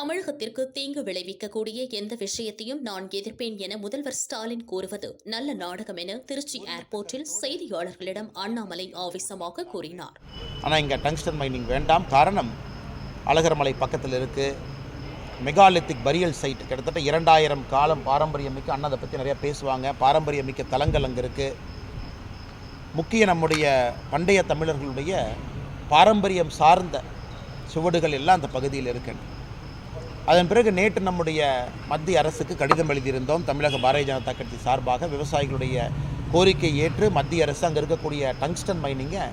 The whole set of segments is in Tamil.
தமிழகத்திற்கு தீங்கு விளைவிக்கக்கூடிய எந்த விஷயத்தையும் நான் எதிர்ப்பேன் என முதல்வர் ஸ்டாலின் கூறுவது நல்ல நாடகம் என திருச்சி ஏர்போர்ட்டில் செய்தியாளர்களிடம் அண்ணாமலை ஆவேசமாக கூறினார். ஆனால் இங்கே டங்ஸ்டன் மைனிங் வேண்டாம். காரணம், அழகர்மலை பக்கத்தில் இருக்குது. மெகாலித்திக் பரியல் சைட் கிட்டத்தட்ட 2000 காலம் பாரம்பரியமிக்க. அண்ணா அதை பற்றி நிறையா பேசுவாங்க. பாரம்பரியமிக்க தலங்கள் அங்கே இருக்குது. முக்கிய நம்முடைய பண்டைய தமிழர்களுடைய பாரம்பரியம் சார்ந்த சுவடுகள் எல்லாம் அந்த பகுதியில் இருக்கின்றன. அதன் பிறகு நேற்று நம்முடைய மத்திய அரசுக்கு கடிதம் எழுதியிருந்தோம். தமிழக பாரதிய ஜனதா கட்சி சார்பாக விவசாயிகளுடைய கோரிக்கை ஏற்று மத்திய அரசு அங்கே இருக்கக்கூடிய டங்ஸ்டன் மைனிங்கை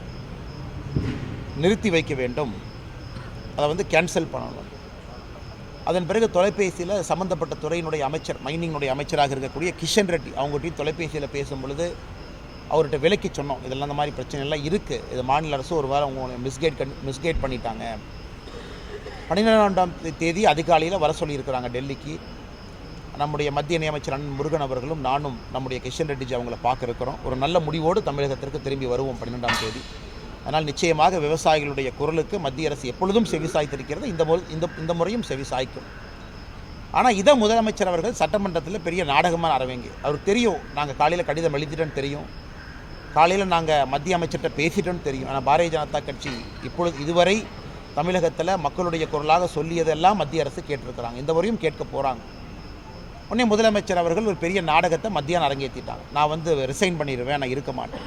நிறுத்தி வைக்க வேண்டும், அதை கேன்சல் பண்ணணும். அதன் பிறகு தொலைபேசியில் சம்மந்தப்பட்ட துறையினுடைய அமைச்சர், மைனிங்கினுடைய அமைச்சராக இருக்கக்கூடிய கிஷன் ரெட்டி அவங்ககிட்டையும் தொலைபேசியில் பேசும் பொழுது அவர்கிட்ட விலக்கி சொன்னோம், இதெல்லாம் அந்த மாதிரி பிரச்சனைலாம் இருக்குது, இது மாநில அரசு ஒரு வாரம் அவங்க மிஸ்கைட் பண்ணிட்டாங்க. 12ஆம் தேதி அதிகாலையில் வர சொல்லியிருக்கிறாங்க டெல்லிக்கு. நம்முடைய மத்திய இணையமைச்சர் அண்ணன் முருகன் அவர்களும் நானும் நம்முடைய கிஷன் ரெட்டிஜி அவங்கள பார்க்க இருக்கிறோம். ஒரு நல்ல முடிவோடு தமிழகத்திற்கு திரும்பி வருவோம் 12ஆம் தேதி. அதனால் நிச்சயமாக விவசாயிகளுடைய குரலுக்கு மத்திய அரசு எப்பொழுதும் செவிசாய்த்திருக்கிறது, இந்த முறையும் செவிசாய்க்கும். ஆனால் இதை முதலமைச்சர் அவர்கள் சட்டமன்றத்தில் பெரிய நாடகமாக அரவேங்க. அவருக்கு தெரியும், நாங்கள் காலையில் கடிதம் எழுதிட்டோன்னு தெரியும், காலையில் நாங்கள் மத்திய அமைச்சர்கிட்ட பேசிட்டோன்னு தெரியும். ஆனால் பாரதிய ஜனதா கட்சி இதுவரை தமிழகத்தில் மக்களுடைய குரலாக சொல்லியதெல்லாம் மத்திய அரசு கேட்டிருக்கிறாங்க, இந்த முறையும் கேட்க போகிறாங்க. உடனே முதலமைச்சர் அவர்கள் ஒரு பெரிய நாடகத்தை மத்தியானம் அரங்கேற்றிட்டாங்க. நான் ரிசைன் பண்ணிடுவேன், நான் இருக்க மாட்டேன்.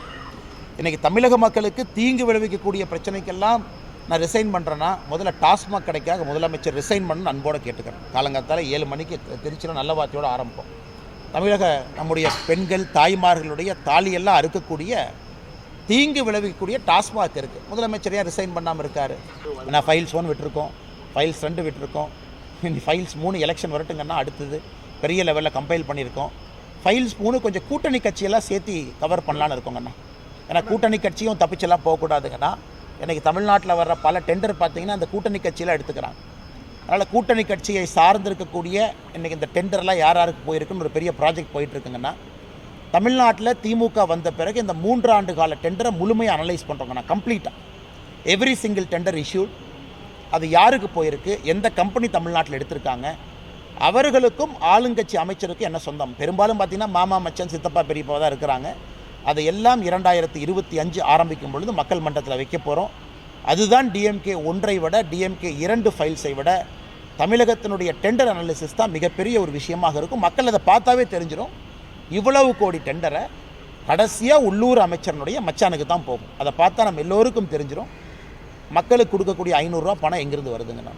இன்றைக்கி தமிழக மக்களுக்கு தீங்கு விளைவிக்கக்கூடிய பிரச்சனைக்கெல்லாம் நான் ரிசைன் பண்ணுறேன்னா முதல்ல டாஸ்மாக் கடைக்காக முதலமைச்சர் ரிசைன் பண்ணணும்னு அன்போடு கேட்டுக்கிறேன். காலங்காத்தால் 7 மணிக்கு திருச்சியில் நல்ல வார்த்தையோடு ஆரம்பிப்போம். தமிழக நம்முடைய பெண்கள் தாய்மார்களுடைய தாலியெல்லாம் அறுக்கக்கூடிய தீங்கு விளைவிக்கக்கூடிய டாஸ்மாக் இருக்குது. முதலமைச்சர் ஏன் ரிசைன் பண்ணாமல் இருக்கார்? நான் ஃபைல்ஸ் 1 விட்டுருக்கோம், ஃபைல்ஸ் 2 விட்டுருக்கோம், இந்த ஃபைல்ஸ் 3 எலெக்ஷன் வரட்டுங்கன்னா அடுத்தது பெரிய லெவலில் கம்பைல் பண்ணியிருக்கோம். ஃபைல்ஸ் 3 கொஞ்சம் கூட்டணி கட்சியெல்லாம் சேர்த்து கவர் பண்ணலான்னு இருக்கோங்கண்ணா. ஏன்னா கூட்டணி கட்சியும் தப்பிச்செல்லாம் போகக்கூடாதுங்கண்ணா. இன்றைக்கி தமிழ்நாட்டில் வர்ற பல டெண்டர் பார்த்திங்கன்னா அந்த கூட்டணி கட்சியெல்லாம் எடுத்துக்கிறாங்க. அதனால் கூட்டணி கட்சியை சார்ந்திருக்கக்கூடிய இன்றைக்கி இந்த டெண்டர்லாம் யாருக்கு போயிருக்குன்னு ஒரு பெரிய ப்ராஜெக்ட் போயிட்டுருக்குங்கண்ணா. தமிழ்நாட்டில் திமுக வந்த பிறகு இந்த 3 ஆண்டு கால டெண்டரை முழுமையாக அனலைஸ் பண்ணுறோங்கண்ணா. கம்ப்ளீட்டாக எவ்ரி சிங்கிள் டெண்டர் இஷ்யூட், அது யாருக்கு போயிருக்கு, எந்த கம்பெனி தமிழ்நாட்டில் எடுத்திருக்காங்க, அவர்களுக்கும் ஆளுங்கட்சி அமைச்சருக்கும் என்ன சொந்தம். பெரும்பாலும் பார்த்திங்கன்னா மாமா மச்சன் சித்தப்பா பெரியப்பா தான் இருக்கிறாங்க. அதை எல்லாம் 2025 ஆரம்பிக்கும் பொழுது மக்கள் மன்றத்தில் வைக்க போகிறோம். அதுதான் டிஎம்கே 1ஐ விட டிஎம்கே 2 ஃபைல்ஸை விட தமிழகத்தினுடைய டெண்டர் அனாலிசிஸ் தான் மிகப்பெரிய ஒரு விஷயமாக இருக்கும். மக்கள் அதை பார்த்தாவே தெரிஞ்சிடும். இவ்வளவு கோடி டெண்டரை கடைசியாக உள்ளூர் அமைச்சரனுடைய மச்சானுக்கு தான் போகும். அதை பார்த்தா நம்ம எல்லோருக்கும் தெரிஞ்சிடும் மக்களுக்கு கொடுக்கக்கூடிய 500 ரூபா பணம் எங்கேருந்து வருதுங்க.